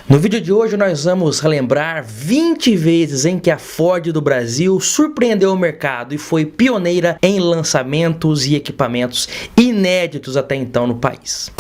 No vídeo de hoje nós vamos relembrar 20 vezes em que a Ford do Brasil surpreendeu o mercado e foi pioneira em lançamentos e equipamentos inéditos até então no país.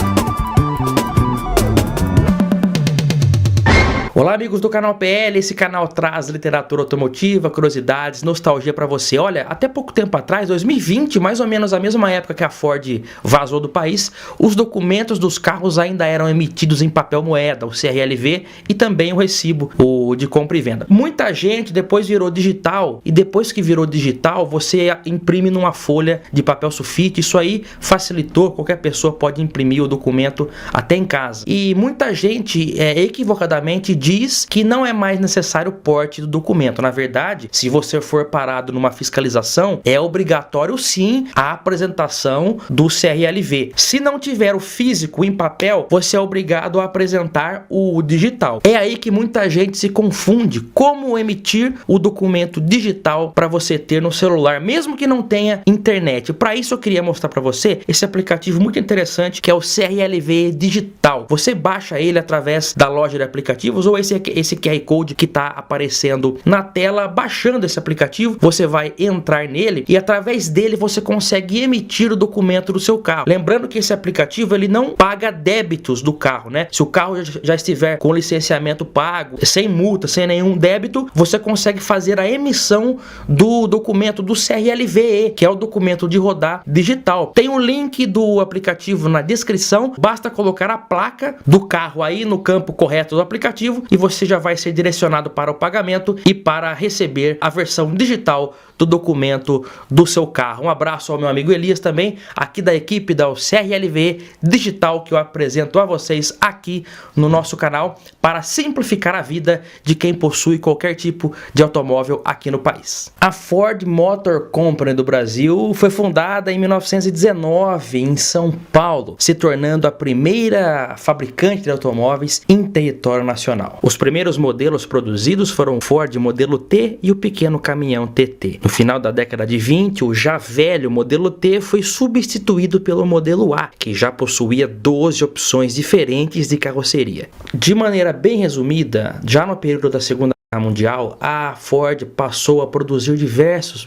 Olá amigos do canal PL, esse canal traz literatura automotiva, curiosidades, nostalgia pra você. Olha, até pouco tempo atrás, 2020, mais ou menos a mesma época que a Ford vazou do país, os documentos dos carros ainda eram emitidos em papel moeda, o CRLV, e também o recibo, o de compra e venda. Muita gente depois virou digital, e depois que virou digital, você imprime numa folha de papel sulfite. Isso aí facilitou, qualquer pessoa pode imprimir o documento até em casa. E muita gente equivocadamente diz que não é mais necessário o porte do documento. Na verdade, se você for parado numa fiscalização, é obrigatório sim a apresentação do CRLV. Se não tiver o físico em papel, você é obrigado a apresentar o digital. É aí que muita gente se confunde como emitir o documento digital para você ter no celular, mesmo que não tenha internet. Para isso eu queria mostrar para você esse aplicativo muito interessante que é o CRLV Digital. Você baixa ele através da loja de aplicativos ou esse QR Code que está aparecendo na tela. Baixando esse aplicativo, você vai entrar nele e através dele você consegue emitir o documento do seu carro. Lembrando que esse aplicativo ele não paga débitos do carro, né? Se o carro já estiver com licenciamento pago, sem multa, sem nenhum débito, você consegue fazer a emissão do documento do CRLVE, que é o documento de rodar digital. Tem um link do aplicativo na descrição, basta colocar a placa do carro aí no campo correto do aplicativo e você já vai ser direcionado para o pagamento e para receber a versão digital do documento do seu carro. Um abraço ao meu amigo Elias também, aqui da equipe da CRLV Digital, que eu apresento a vocês aqui no nosso canal para simplificar a vida de quem possui qualquer tipo de automóvel aqui no país. A Ford Motor Company do Brasil foi fundada em 1919 em São Paulo, se tornando a primeira fabricante de automóveis em território nacional. Os primeiros modelos produzidos foram o Ford modelo T e o pequeno caminhão TT. No final da década de 20, o já velho modelo T foi substituído pelo modelo A, que já possuía 12 opções diferentes de carroceria. De maneira bem resumida, já no período da Segunda Guerra Mundial, a Ford passou a produzir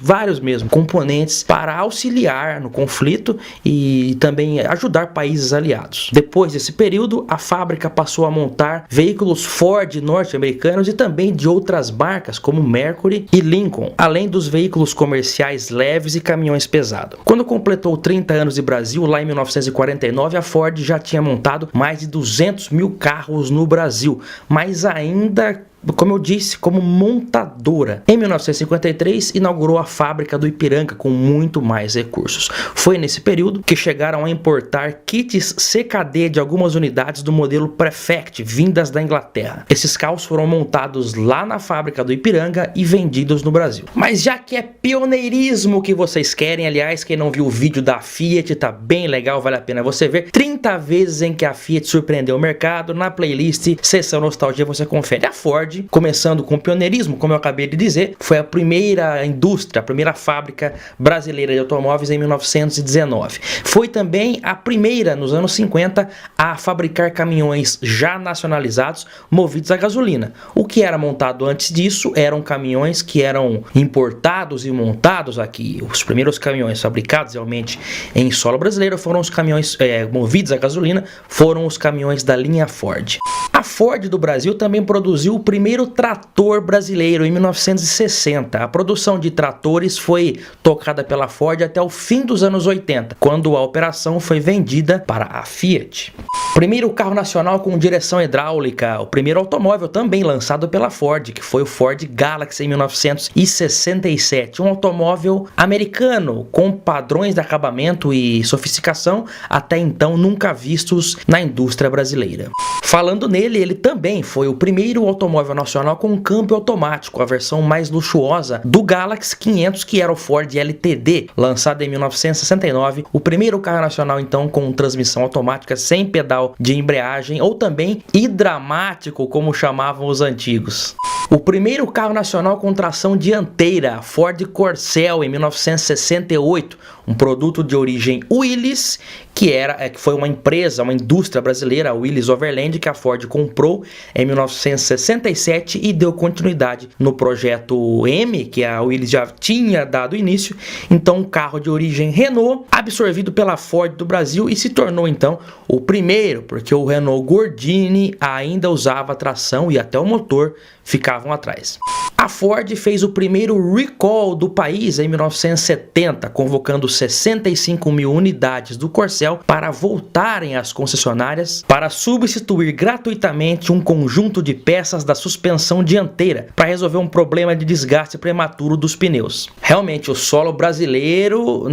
vários mesmo, componentes para auxiliar no conflito e também ajudar países aliados. Depois desse período, a fábrica passou a montar veículos Ford norte-americanos e também de outras marcas como Mercury e Lincoln, além dos veículos comerciais leves e caminhões pesados. Quando completou 30 anos de Brasil, lá em 1949, a Ford já tinha montado mais de 200 mil carros no Brasil, mas ainda, como eu disse, como montadora. Em 1953, inaugurou a fábrica do Ipiranga com muito mais recursos. Foi nesse período que chegaram a importar kits CKD de algumas unidades do modelo Prefect, vindas da Inglaterra. Esses carros foram montados lá na fábrica do Ipiranga e vendidos no Brasil. Mas já que é pioneirismo que vocês querem, aliás, quem não viu o vídeo da Fiat, tá bem legal, vale a pena você ver. 30 vezes em que a Fiat surpreendeu o mercado, na playlist Sessão Nostalgia você confere. A Ford, começando com pioneirismo, como eu acabei de dizer, foi a primeira indústria, a primeira fábrica brasileira de automóveis em 1919. Foi também a primeira, nos anos 50, a fabricar caminhões já nacionalizados, movidos a gasolina. O que era montado antes disso eram caminhões que eram importados e montados aqui. Os primeiros caminhões fabricados realmente em solo brasileiro foram os caminhões movidos a gasolina, foram os caminhões da linha Ford. A Ford do Brasil também produziu o primeiro trator brasileiro em 1960. A produção de tratores foi tocada pela Ford até o fim dos anos 80, quando a operação foi vendida para a Fiat. Primeiro carro nacional com direção hidráulica, o primeiro automóvel também lançado pela Ford, que foi o Ford Galaxy em 1967, um automóvel americano com padrões de acabamento e sofisticação até então nunca vistos na indústria brasileira. Falando nele, ele também foi o primeiro automóvel nacional com um câmbio automático, a versão mais luxuosa do Galaxy 500, que era o Ford LTD, lançado em 1969, o primeiro carro nacional então com transmissão automática sem pedal de embreagem, ou também hidramático, como chamavam os antigos. O primeiro carro nacional com tração dianteira, Ford Corcel, em 1968, um produto de origem Willys, que foi uma empresa, uma indústria brasileira, a Willys Overland, que a Ford comprou em 1967 e deu continuidade no projeto M, que a Willys já tinha dado início. Então, um carro de origem Renault, absorvido pela Ford do Brasil e se tornou então o primeiro, porque o Renault Gordini ainda usava tração e até o motor ficavam atrás. A Ford fez o primeiro recall do país em 1970, convocando 65 mil unidades do Corcel para voltarem às concessionárias para substituir gratuitamente um conjunto de peças da suspensão dianteira para resolver um problema de desgaste prematuro dos pneus. Realmente, o solo brasileiro,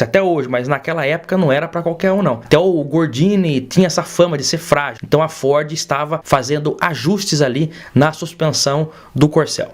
até hoje, mas naquela época não era para qualquer um não. Até o Gordini tinha essa fama de ser frágil, então a Ford estava fazendo ajustes ali na suspensão do Corcel.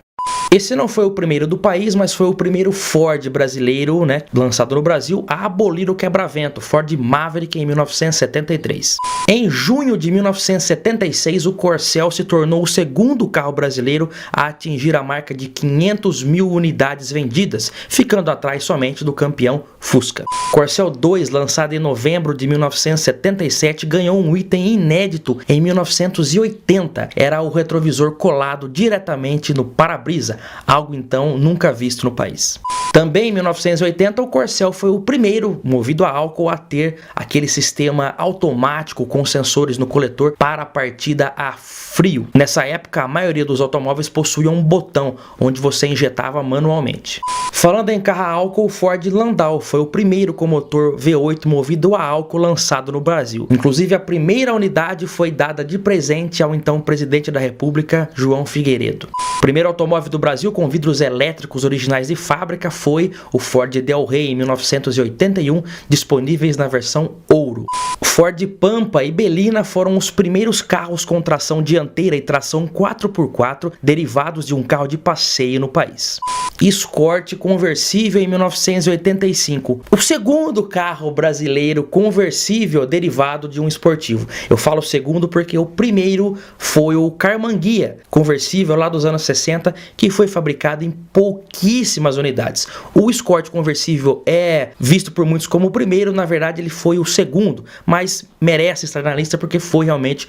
Esse não foi o primeiro do país, mas foi o primeiro Ford brasileiro, lançado no Brasil, a abolir o quebra-vento, Ford Maverick, em 1973. Em junho de 1976, o Corcel se tornou o segundo carro brasileiro a atingir a marca de 500 mil unidades vendidas, ficando atrás somente do campeão Fusca. Corcel 2, lançado em novembro de 1977, ganhou um item inédito em 1980. Era o retrovisor colado diretamente no para-brisa, algo então nunca visto no país. Também em 1980, o Corcel foi o primeiro movido a álcool a ter aquele sistema automático com sensores no coletor para a partida a frio. Nessa época, a maioria dos automóveis possuía um botão onde você injetava manualmente. Falando em carro a álcool, o Ford Landau foi o primeiro com motor V8 movido a álcool lançado no Brasil. Inclusive, a primeira unidade foi dada de presente ao então presidente da República, João Figueiredo. O primeiro automóvel do Brasil com vidros elétricos originais de fábrica foi o Ford Del Rey em 1981, disponíveis na versão ouro. O Ford Pampa e Belina foram os primeiros carros com tração dianteira e tração 4x4 derivados de um carro de passeio no país. Escort conversível em 1985, o segundo carro brasileiro conversível derivado de um esportivo. Eu falo segundo porque o primeiro foi o Carmanguia, conversível lá dos anos 60, que foi fabricado em pouquíssimas unidades. O Escort conversível é visto por muitos como o primeiro, na verdade ele foi o segundo, mas merece estar na lista porque foi realmente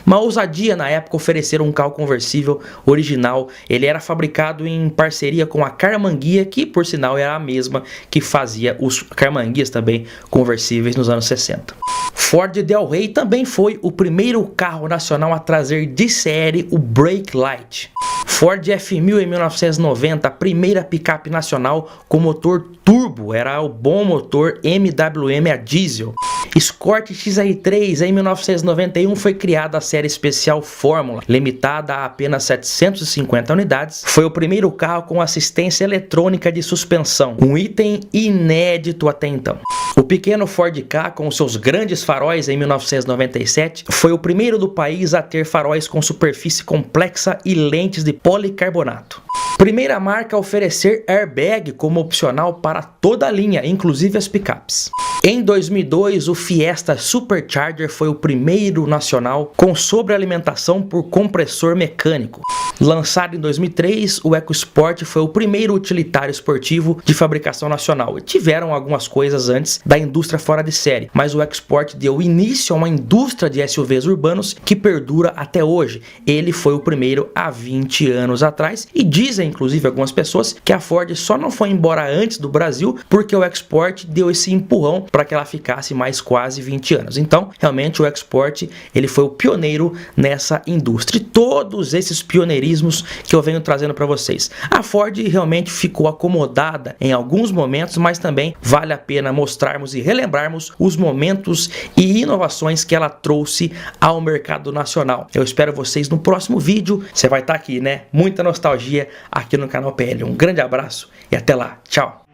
uma ousadia na época oferecer um carro conversível original. Ele era fabricado em parceria com a Carmanguia, que por sinal era a mesma que fazia os Carmanguias também conversíveis nos anos 60. Ford Del Rey também foi o primeiro carro nacional a trazer de série o Brake Light. Ford F1000 em 1990, a primeira picape nacional com motor turbo, era o bom motor MWM a diesel. Escort XR3 em 1991 foi criada a série especial Fórmula, limitada a apenas 750 unidades. Foi o primeiro carro com assistência eletrônica de suspensão, um item inédito até então. O pequeno Ford Ka, com seus grandes faróis em 1997, foi o primeiro do país a ter faróis com superfície complexa e lentes de policarbonato. Primeira marca a oferecer airbag como opcional para toda a linha, inclusive as picapes. Em 2002, o Fiesta Supercharger foi o primeiro nacional com sobrealimentação por compressor mecânico. Lançado em 2003, o EcoSport foi o primeiro utilitário esportivo de fabricação nacional. Tiveram algumas coisas antes da indústria fora de série, mas o EcoSport deu início a uma indústria de SUVs urbanos que perdura até hoje. Ele foi o primeiro há 20 anos atrás e dizem, inclusive, algumas pessoas que a Ford só não foi embora antes do Brasil porque o EcoSport deu esse empurrão para que ela ficasse mais quase 20 anos. Então, realmente, o EcoSport ele foi o pioneiro nessa indústria. E todos esses pioneirismos que eu venho trazendo para vocês. A Ford realmente ficou acomodada em alguns momentos, mas também vale a pena mostrarmos e relembrarmos os momentos e inovações que ela trouxe ao mercado nacional. Eu espero vocês no próximo vídeo. Você vai estar aqui, né? Muita nostalgia aqui no canal PL. Um grande abraço e até lá. Tchau!